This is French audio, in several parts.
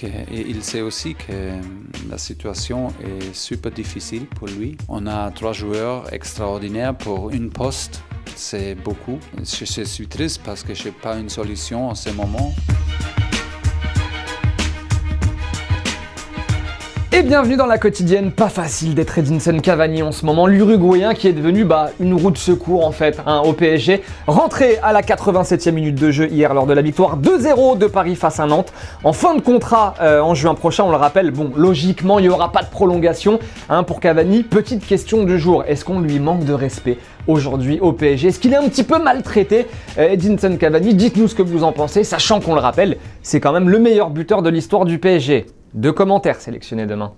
Et il sait aussi que la situation est super difficile pour lui. On a 3 joueurs extraordinaires pour une poste, c'est beaucoup. Je suis triste parce que je n'ai pas une solution en ce moment. Et bienvenue dans la quotidienne, pas facile d'être Edinson Cavani en ce moment, l'Uruguayen qui est devenu une roue de secours en fait au PSG, rentré à la 87e minute de jeu hier lors de la victoire 2-0 de Paris face à Nantes, en fin de contrat en juin prochain, on le rappelle, bon logiquement il n'y aura pas de prolongation pour Cavani. Petite question du jour, est-ce qu'on lui manque de respect aujourd'hui au PSG? Est-ce qu'il est un petit peu maltraité, Edinson Cavani? Dites-nous ce que vous en pensez, sachant qu'on le rappelle, c'est quand même le meilleur buteur de l'histoire du PSG. 2 commentaires sélectionnés demain.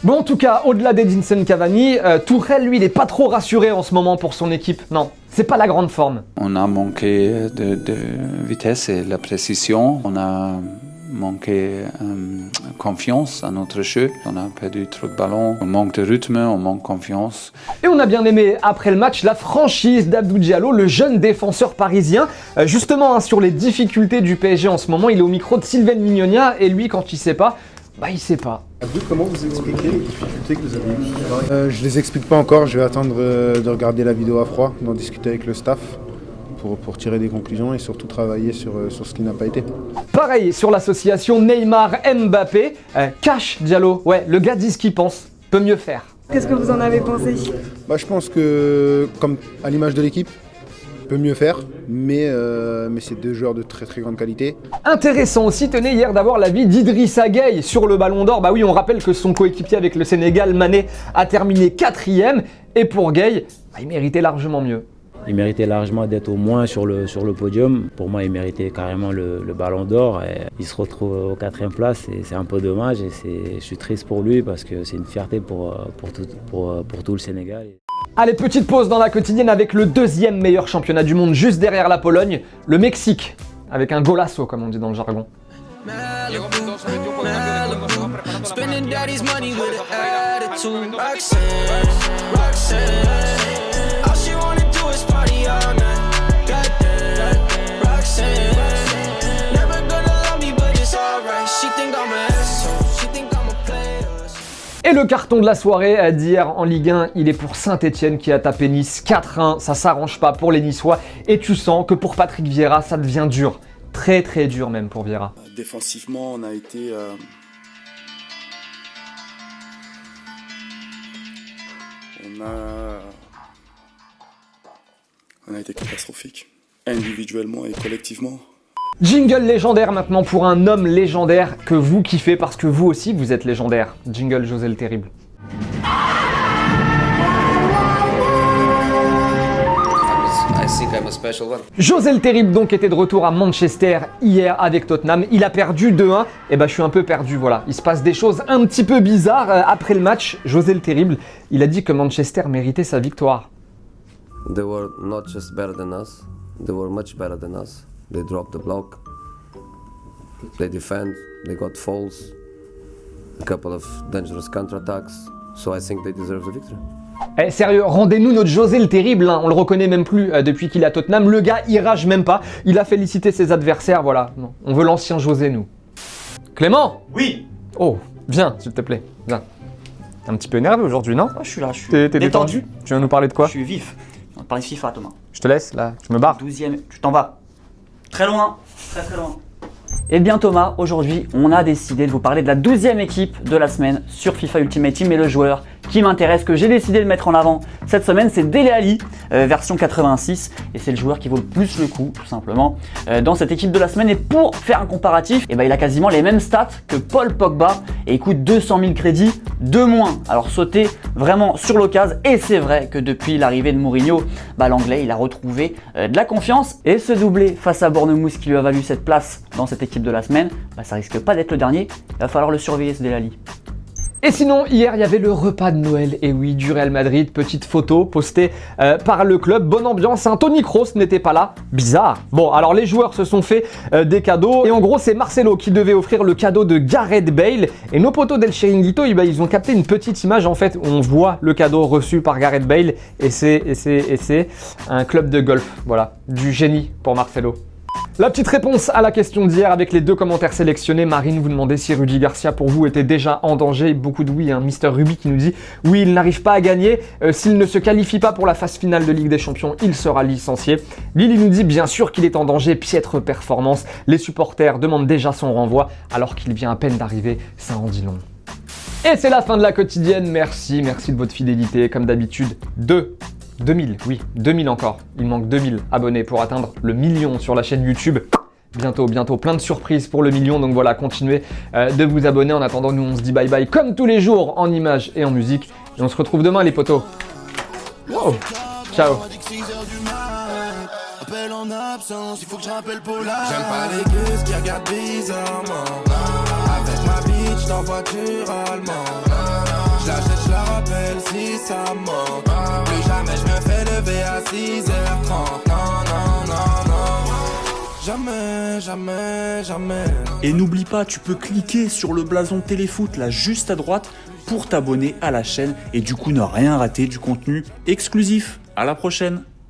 Bon, en tout cas, au-delà d'Edinson Cavani, Tuchel, lui, il n'est pas trop rassuré en ce moment pour son équipe. Non, c'est pas la grande forme. On a manqué de vitesse et la précision. On a manqué confiance à notre jeu. On a perdu trop de ballons. On manque de rythme, on manque confiance. Et on a bien aimé, après le match, la franchise d'Abdou Diallo, le jeune défenseur parisien. Justement, sur les difficultés du PSG en ce moment, il est au micro de Sylvain Mignonia et lui, quand il sait pas, il sait pas. Abdou, comment vous expliquez les difficultés que vous avez eues? Je les explique pas encore, je vais attendre de regarder la vidéo à froid, d'en discuter avec le staff pour tirer des conclusions et surtout travailler sur ce qui n'a pas été. Pareil sur l'association Neymar-Mbappé, Cash Diallo, ouais, le gars dit ce qu'il pense, peut mieux faire. Qu'est-ce que vous en avez pensé? Je pense que, comme à l'image de l'équipe, peut mieux faire, mais c'est 2 joueurs de très très grande qualité. Intéressant aussi, tenez, hier d'avoir l'avis d'Idrissa Gueye sur le Ballon d'Or. Oui, on rappelle que son coéquipier avec le Sénégal, Mané, a terminé 4e. Et pour Gueye, il méritait largement mieux. Il méritait largement d'être au moins sur le podium. Pour moi, il méritait carrément le Ballon d'Or. Et il se retrouve aux 4e place et c'est un peu dommage. Et je suis triste pour lui parce que c'est une fierté pour tout le Sénégal. Allez, petite pause dans la quotidienne avec le 2e meilleur championnat du monde juste derrière la Pologne, le Mexique, avec un golasso comme on dit dans le jargon. Et le carton de la soirée d'hier en Ligue 1, il est pour Saint-Etienne qui a tapé Nice 4-1. Ça s'arrange pas pour les Niçois. Et tu sens que pour Patrick Vieira, ça devient dur. Très très dur même pour Vieira. Défensivement, on a été catastrophique. Individuellement et collectivement. Jingle légendaire maintenant pour un homme légendaire que vous kiffez parce que vous aussi vous êtes légendaire. Jingle José le Terrible. José le Terrible donc était de retour à Manchester hier avec Tottenham. Il a perdu 2-1. Et je suis un peu perdu, voilà. Il se passe des choses un petit peu bizarres après le match. José le Terrible, il a dit que Manchester méritait sa victoire. They were not just better than us, they were much better than us. They dropped the block, they defend, they got fouls, a couple of dangerous counterattacks, so I think they deserve the victory. Sérieux, rendez-nous notre José le Terrible, on le reconnaît même plus depuis qu'il est à Tottenham. Le gars, il rage même pas, il a félicité ses adversaires, voilà. Non, on veut l'ancien José, nous. Clément? Oui. Oh, viens, s'il te plaît, viens. T'es un petit peu énervé aujourd'hui, non? Je suis là, je suis T'es détendu. Tu viens nous parler de quoi? Je suis vif. On va parler de FIFA, Thomas. Je te laisse, là, tu me barres. 12e, tu t'en vas. Très loin, très très loin. Eh bien Thomas, aujourd'hui, on a décidé de vous parler de la 12e équipe de la semaine sur FIFA Ultimate Team et le joueur qui m'intéresse, que j'ai décidé de mettre en avant cette semaine, c'est Dele Alli, version 86, et c'est le joueur qui vaut le plus le coup, tout simplement, dans cette équipe de la semaine. Et pour faire un comparatif, il a quasiment les mêmes stats que Paul Pogba, et il coûte 200 000 crédits de moins. Alors sautez vraiment sur l'occasion, et c'est vrai que depuis l'arrivée de Mourinho, l'anglais, il a retrouvé de la confiance, et ce doublé face à Bournemouth qui lui a valu cette place dans cette équipe de la semaine, ça risque pas d'être le dernier, il va falloir le surveiller ce Dele Alli. Et sinon, hier, il y avait le repas de Noël, et oui, du Real Madrid, petite photo postée par le club, bonne ambiance, Toni Kroos n'était pas là, bizarre. Bon, alors les joueurs se sont fait des cadeaux, et en gros, c'est Marcelo qui devait offrir le cadeau de Gareth Bale, et nos potos d'El Chiringuito, ils ont capté une petite image, en fait, où on voit le cadeau reçu par Gareth Bale, et c'est un club de golf, voilà, du génie pour Marcelo. La petite réponse à la question d'hier avec les 2 commentaires sélectionnés. Marine vous demandait si Rudy Garcia pour vous était déjà en danger. Beaucoup de oui, hein. Mister Ruby qui nous dit oui, il n'arrive pas à gagner. S'il ne se qualifie pas pour la phase finale de Ligue des Champions, il sera licencié. Lily nous dit bien sûr qu'il est en danger, piètre performance. Les supporters demandent déjà son renvoi alors qu'il vient à peine d'arriver. Ça en dit long. Et c'est la fin de la quotidienne. Merci de votre fidélité. Comme d'habitude, 2000 encore. Il manque 2000 abonnés pour atteindre le million sur la chaîne YouTube. Bientôt, plein de surprises pour le million. Donc voilà, continuez de vous abonner. En attendant, nous on se dit bye bye comme tous les jours en images et en musique. Et on se retrouve demain les potos. Wow. Ciao. J'aime pas les gus qui regardent bizarrement. Avec ma bitch dans voiture allemande. Je l'achète, je la rappelle si ça manque. Plus jamais je me fais lever à 6h30. Jamais. Et n'oublie pas, tu peux cliquer sur le blason Téléfoot là juste à droite pour t'abonner à la chaîne et du coup ne rien rater du contenu exclusif. À la prochaine.